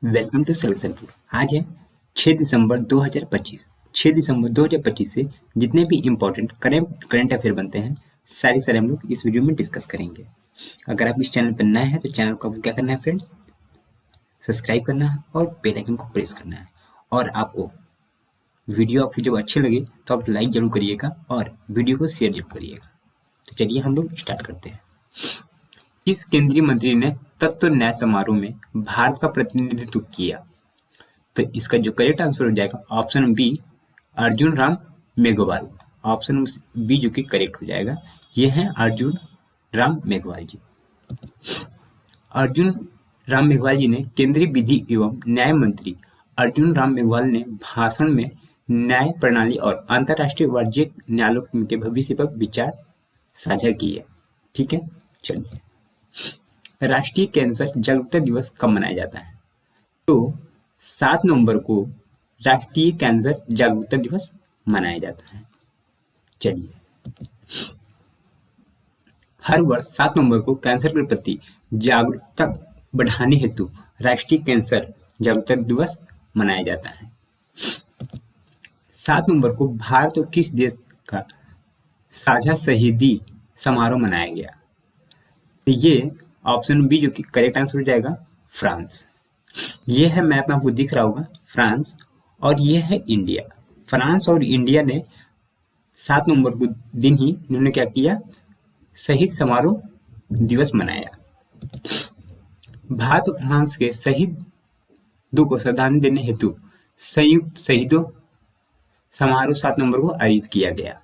Welcome to selection. आज है 6 दिसंबर 2025। 6 दिसंबर 2025 से जितने भी इम्पोर्टेंट करंट अफेयर बनते हैं सारे हम लोग इस वीडियो में डिस्कस करेंगे। अगर आप इस चैनल पर नए हैं तो चैनल को आपको क्या करना है फ्रेंड्स, सब्सक्राइब करना है और बेल आइकन को प्रेस करना है। और आपको वीडियो जब अच्छे लगे तो आप लाइक जरूर करिएगा और वीडियो को शेयर जरूर करिएगा। तो चलिए हम लोग स्टार्ट करते हैं। किस केंद्रीय मंत्री ने तत्व न्याय समारोह में भारत का प्रतिनिधित्व किया? तो इसका जो करेक्ट आंसर हो जाएगा option B, Arjun Ram Meghwal. Option B जो कि करेक्ट हो जाएगा, ये है अर्जुन राम मेघवाल जी। अर्जुन राम मेघवाल जी ने केंद्रीय विधि एवं न्याय मंत्री अर्जुन राम मेघवाल ने भाषण में न्याय प्रणाली और अंतर्राष्ट्रीय वाणिज्यिक न्यायालयों के भविष्य पर विचार साझा किए। ठीक है, चलिए। राष्ट्रीय कैंसर जागरूकता दिवस कब मनाया जाता है? तो 7 नवंबर को राष्ट्रीय कैंसर जागरूकता दिवस मनाया जाता है। चलिए, हर वर्ष 7 नवंबर को कैंसर के प्रति जागरूकता बढ़ाने हेतु राष्ट्रीय कैंसर जागरूकता दिवस मनाया जाता है। 7 नवंबर को भारत और किस देश का साझा शहीदी समारोह मनाया गया? तो ये ऑप्शन बी जो कि करेक्ट आंसर हो जाएगा, फ्रांस। ये है मैप में आपको दिख रहा होगा, फ्रांस और ये है इंडिया। फ्रांस और इंडिया ने 7 नवंबर को दिन ही इन्होंने क्या किया, शहीद समारोह दिवस मनाया। भारत और फ्रांस के शहीदों को श्रद्धांजलि देने हेतु संयुक्त शहीदों समारोह 7 नवंबर को आयोजित किया गया।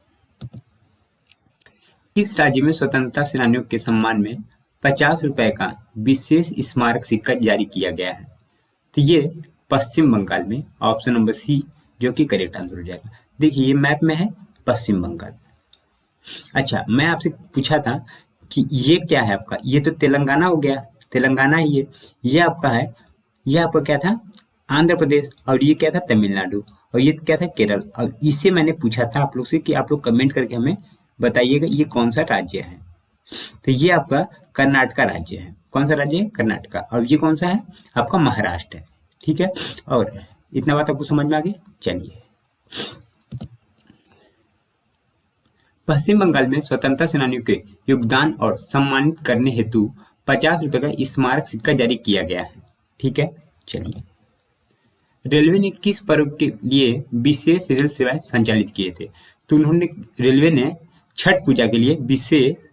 किस राज्य में स्वतंत्रता सेनानियों के सम्मान में 50 रुपए का विशेष स्मारक सिक्का जारी किया गया है? तो ये पश्चिम बंगाल में, ऑप्शन नंबर सी जो कि करेक्ट आंसर हो जाएगा। देखिए ये मैप में है पश्चिम बंगाल। अच्छा, मैं आपसे पूछा था कि ये क्या है आपका, ये तो तेलंगाना हो गया, तेलंगाना ही ये आपका है, ये आपका क्या था, आंध्र प्रदेश, और ये क्या था, तमिलनाडु, और ये क्या था, केरल। और इससे मैंने पूछा था आप लोग से कि आप लोग कमेंट करके हमें बताइएगा ये कौन सा राज्य है। तो ये आपका कर्नाटका राज्य है। कौन सा राज्य है? कर्नाटका। और ये कौन सा है? आपका महाराष्ट्र है। ठीक है, और इतना बात आपको समझ में आ गई। चलिए, पश्चिम बंगाल में स्वतंत्रता सेनानियों के योगदान और सम्मानित करने हेतु 50 रुपए का स्मारक सिक्का जारी किया गया है। ठीक है, चलिए। रेलवे ने किस पर्व के लिए विशेष रेल सेवाएं संचालित किए थे? तो रेलवे ने छठ पूजा के लिए विशेष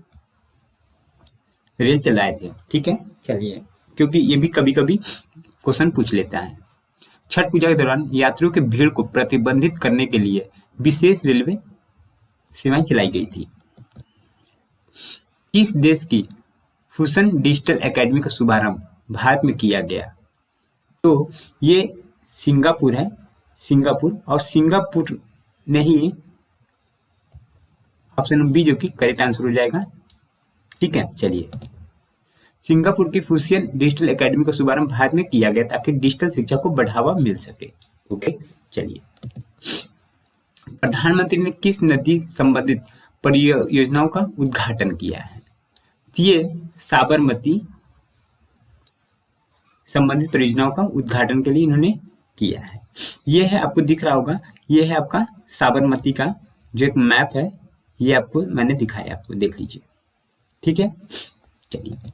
रेल चलाए थे। ठीक है, चलिए, क्योंकि ये भी कभी कभी क्वेश्चन पूछ लेता है। छठ पूजा के दौरान यात्रियों की भीड़ को प्रतिबंधित करने के लिए विशेष रेलवे सेवाएं चलाई गई थी। किस देश की फ्यूशन डिजिटल एकेडमी का शुभारंभ भारत में किया गया? तो ये सिंगापुर है, सिंगापुर, और सिंगापुर नहीं, ऑप्शन बी जो कि करेक्ट आंसर हो जाएगा। ठीक है, चलिए। सिंगापुर की फ्यूशन डिजिटल एकेडमी का शुभारंभ भारत में किया गया ताकि डिजिटल शिक्षा को बढ़ावा मिल सके। ओके, चलिए। प्रधानमंत्री ने किस नदी संबंधित परियोजनाओं का उद्घाटन किया है? ये साबरमती संबंधित परियोजनाओं का उद्घाटन के लिए इन्होंने किया है। ये है, आपको दिख रहा होगा, ये है आपका साबरमती का जो एक मैप है, ये आपको मैंने दिखाया, आपको देख लीजिए। ठीक है, चलिए।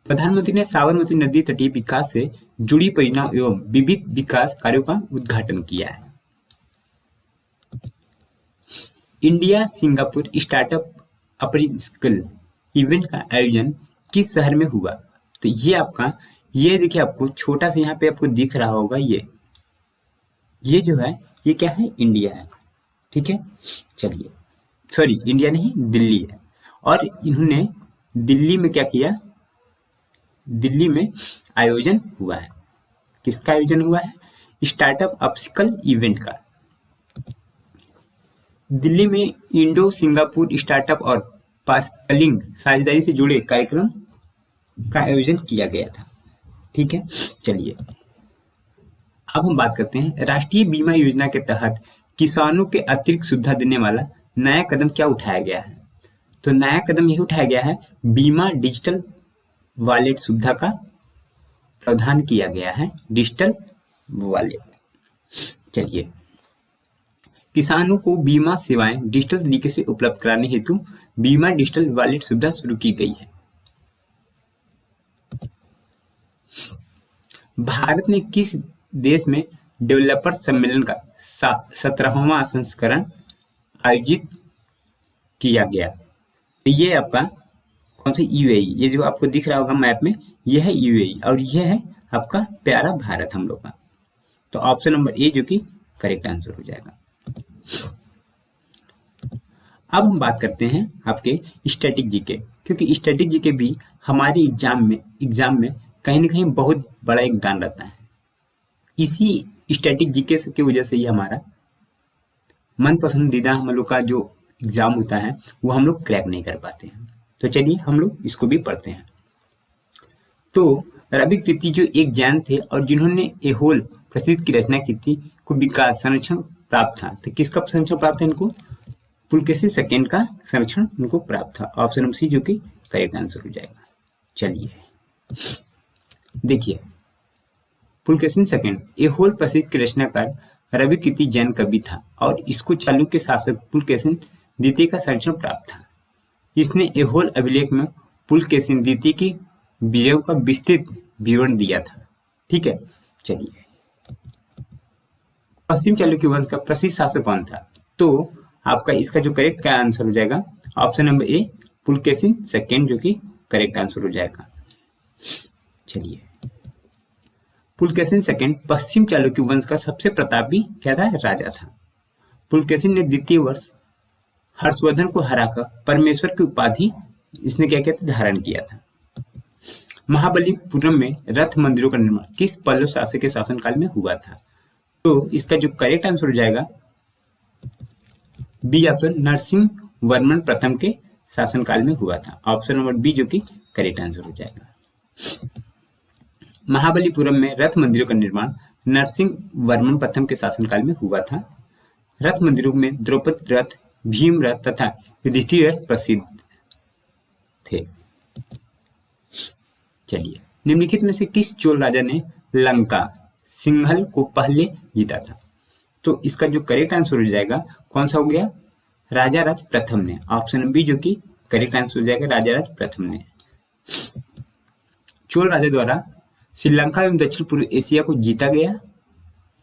प्रधानमंत्री ने साबरमती नदी तटीय विकास से जुड़ी परियोजनाओं एवं विविध विकास कार्यों का उद्घाटन किया है। इंडिया सिंगापुर स्टार्टअप अपरिस्किल इवेंट का आयोजन किस शहर में हुआ? तो ये आपका, ये देखिए आपको छोटा सा यहाँ पे आपको दिख रहा होगा, ये जो है ये क्या है, इंडिया है। ठीक है, चलिए, सॉरी इंडिया नहीं, दिल्ली है। और इन्होंने दिल्ली में क्या किया, दिल्ली में आयोजन हुआ है। किसका आयोजन हुआ है? स्टार्टअप अपस्किल इवेंट का। दिल्ली में इंडो सिंगापुर स्टार्टअप और पास्कलिंग साझेदारी से जुड़े कार्यक्रम का आयोजन किया गया था। ठीक है, चलिए। अब हम बात करते हैं राष्ट्रीय बीमा योजना के तहत किसानों के अतिरिक्त सुविधा देने वाला नया कदम क्या उठाया गया है? तो नया कदम यही उठाया गया है, बीमा डिजिटल वॉलेट सुविधा का प्रावधान किया गया है डिजिटल वॉलेट। चलिए, किसानों को बीमा सेवाएं डिजिटल तरीके से उपलब्ध कराने हेतु बीमा डिजिटल वॉलेट सुविधा शुरू की गई है। भारत ने किस देश में डेवलपर सम्मेलन का 17वां संस्करण आयोजित किया गया? तो ये आपका कौन सा यूएई, ये जो आपको दिख रहा होगा मैप में, ये है यूएई और ये है आपका प्यारा भारत हम लोग का। तो ऑप्शन नंबर ए जो कि करेक्ट आंसर हो जाएगा। अब हम बात करते हैं आपके स्टैटिक जीके, क्योंकि स्टैटिक जीके भी हमारे एग्जाम में कहीं ना कहीं बहुत बड़ा योगदान रहता है। इसी स्टैटिक जीके की वजह से ही हमारा मन पसंदीदा हम लोग का जो एग्जाम होता है वो हम लोग क्रैक नहीं कर पाते हैं। तो चलिए हम लोग इसको भी पढ़ते हैं। तो रवि कृति जो एक जैन थे और जिन्होंने एहोल प्रसिद्ध की रचना की थी को विकास संरक्षण प्राप्त था। तो किसका संरक्षण प्राप्त है इनको? पुलकेशी सेकंड का संरक्षण इनको प्राप्त था। ऑप्शन नंबर सी जो कि करेक्ट आंसर हो जाएगा। चलिए देखिए, पुलकेशिन सेकंड एहोल प्रसिद्ध की रचनाकार रवि कृति जैन कवि था और इसको चालुक्य शासक पुलकेशिन द्वितीय का संरक्षण प्राप्त था। इसने एहोल अभिलेख में पुलकेशिन द्वितीय की विजयों का विस्तृत विवरण दिया था। ठीक है, चलिए, पश्चिम चालुक्य वंश का प्रसिद्ध शासक कौन था? तो आपका इसका जो करेक्ट का आंसर हो जाएगा option number A Pulakeshin second जो कि करेक्ट आंसर हो जाएगा। चलिए, पुलकेशिन सेकंड पश्चिम चालुक्य वंश का सबसे प्रतापी क्या था? राजा था। पुलकेशिन ने द्वितीय वर्ष हर्षवर्धन को हराकर परमेश्वर की उपाधि इसने क्या किया था? धारण किया था। महाबलीपुरम में रथ मंदिरों का निर्माण किस पल्लव शासक के शासनकाल में हुआ था? तो इसका जो करेक्ट आंसर हो जाएगा बी ऑप्शन नरसिंह वर्मन प्रथम के शासनकाल में हुआ था। ऑप्शन नंबर बी जो कि करेक्ट आंसर हो जाएगा। महाबलीपुरम में रथ मंदिरों का निर्माण नरसिंह वर्मन प्रथम के शासनकाल में हुआ था। रथ मंदिरों में द्रौपदी रथ, भीम रथ तथा युधिष्ठिर रथ प्रसिद्ध थे। चलिए, निम्नलिखित में से किस चोल राजा ने लंका सिंघल को पहले जीता था? तो इसका जो करेक्ट आंसर हो जाएगा कौन सा हो गया? राजा राज प्रथम ने। ऑप्शन बी जो कि करेक्ट आंसर हो जाएगा राजा राज प्रथम ने। चोल राजा द्वारा श्रीलंका एवं दक्षिण पूर्व एशिया को जीता गया।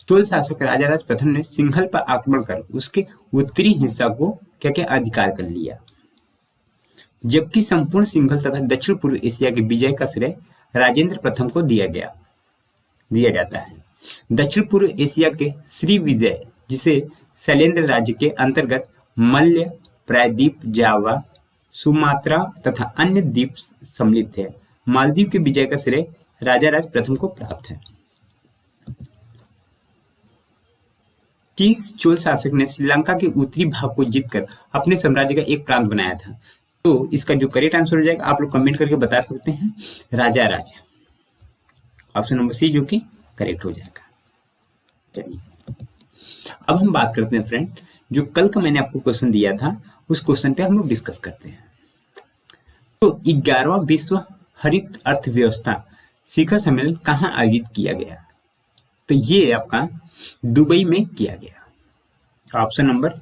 चोल शासक राजा राज प्रथम ने सिंघल पर आक्रमण कर उसके उत्तरी हिस्सा को क्या क्या अधिकार कर लिया, जबकि संपूर्ण सिंघल तथा दक्षिण पूर्व एशिया के विजय का श्रेय राजेंद्र प्रथम को दिया जाता है। दक्षिण पूर्व एशिया के श्री विजय, जिसे शैलेंद्र राज्य के अंतर्गत मल्य, प्रायद्वीप, जावा, सुमात्रा तथा अन्य द्वीप सम्मिलित थे। मालदीव के विजय का श्रेय राजा राज प्रथम को प्राप्त है। किस चोल शासक ने श्रीलंका के उत्तरी भाग को जीतकर अपने साम्राज्य का एक प्रांत बनाया था? तो इसका जो करेक्ट आंसर हो जाएगा आप लोग कमेंट करके बता सकते हैं, राजा राज। ऑप्शन नंबर सी जो कि करेक्ट हो जाएगा। चलिए, अब हम बात करते हैं फ्रेंड, जो कल का मैंने आपको क्वेश्चन दिया था उस क्वेश्चन पे हम लोग डिस्कस करते हैं। तो 11वां विश्व हरित अर्थव्यवस्था शिखर सम्मेलन कहाँ आयोजित किया गया? तो ये आपका दुबई में किया गया। ऑप्शन नंबर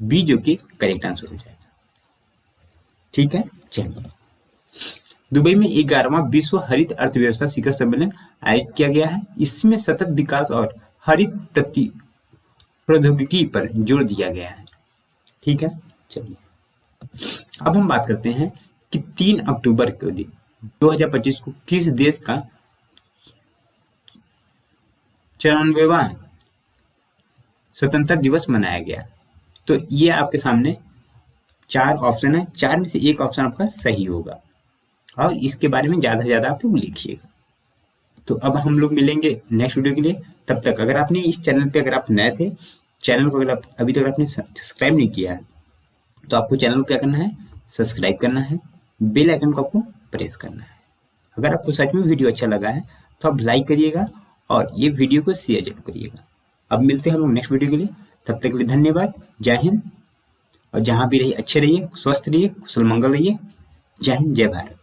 बी जो कि करेक्ट आंसर हो जाएगा। ठीक है, चलिए, दुबई में 11वां विश्व हरित अर्थव्यवस्था शिखर सम्मेलन आयोजित किया गया है। इसमें सतत विकास और हरित प्रौद्योगिकी पर जोर दिया गया है। ठीक है, चलिए, अब हम बात करते हैं कि 3 अक्टूबर के दिन 2025 को किस देश का 94वां स्वतंत्रता दिवस मनाया गया? तो ये आपके सामने 4 ऑप्शन है, 4 में से एक ऑप्शन आपका सही होगा और इसके बारे में ज्यादा से ज्यादा आप लोग लिखिएगा। तो अब हम लोग मिलेंगे नेक्स्ट वीडियो के लिए। तब तक अगर आपने इस चैनल पे अगर आप नए थे, चैनल को अगर आप अभी तक आपने सब्सक्राइब नहीं किया है तो आपको चैनल को क्या करना है? सब्सक्राइब करना है, बेल आइकन को आपको प्रेस करना है। अगर आपको सच में वीडियो अच्छा लगा है तो आप लाइक करिएगा और ये वीडियो को शेयर जरूर करिएगा। अब मिलते हैं हम लोग नेक्स्ट वीडियो के लिए, तब तक के लिए धन्यवाद। जय हिंद, और जहां भी रहिए अच्छे रहिए, स्वस्थ रहिए, कुशल मंगल रहिए। जय हिंद, जय भारत।